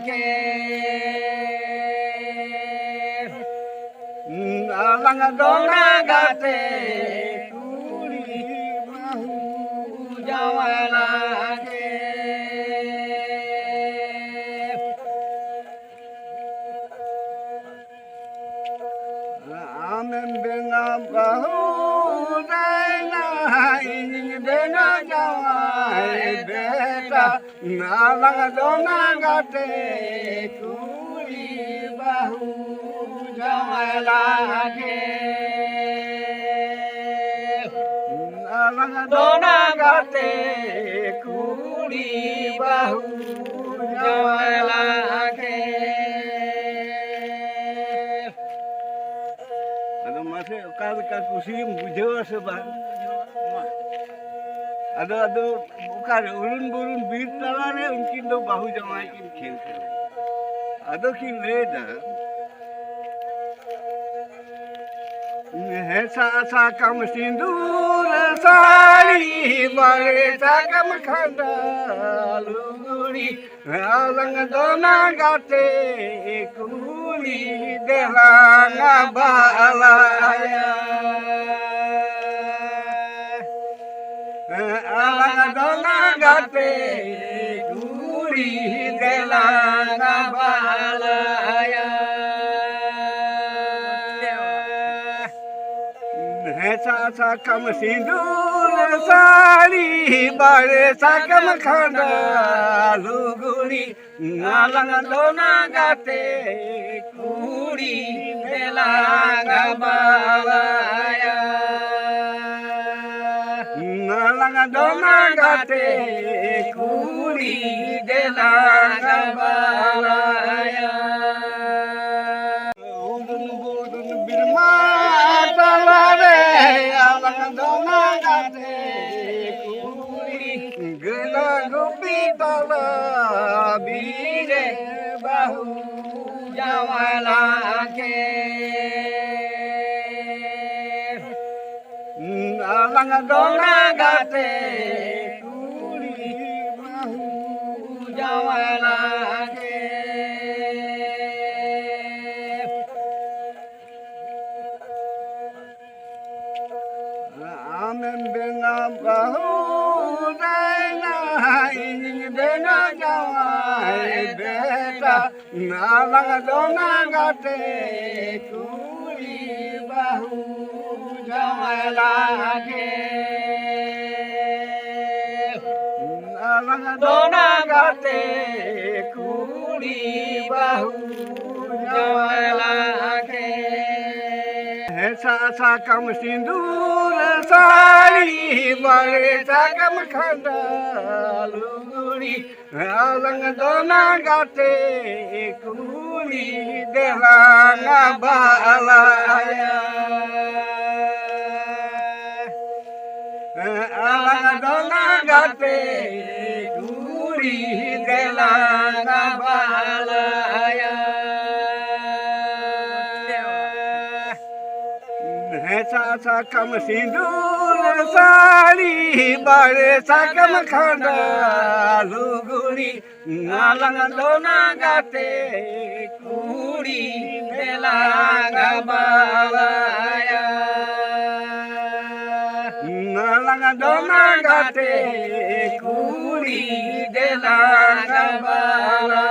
ke alang dona gate kuri bahu jawala ke amen benam bahu dana in bena jawai beta alang dona gate kuri bahu jawala ke alang dona gate kuri bahu jawala ke ado masih kal ka kusim bujau sebab ado bukan urun bir talane unkin do bahu jawai kin khel ado kin leda Sa kam sindur sari bare sagam khanda luguri alang dona gate kuri delanga balaya alang dona gate kuri delanga balaya sa kam sindur sari bare sagam khanda luguri alang dona gate kuri delanga balaya alang dona gate kuri delanga balaya udun budun birma talare alang dona gate kuri gela gopi tala bire bahu jawala ke alang dona gate kuri bahu jawala ke amen benam bahu dana in bena jawai beta alang dona gate kuri bahu jawala ke alang dona gate kuri bahu jawala ke sa kam sindur sari bare sagam khanda luguri alang dona gate kuri delanga balaya alang dona gate kuri delanga balaya sa kam sindur sari bare sagam khanda luguri alang dona gate kuri delanga balaya alang dona gate kuri delanga balaya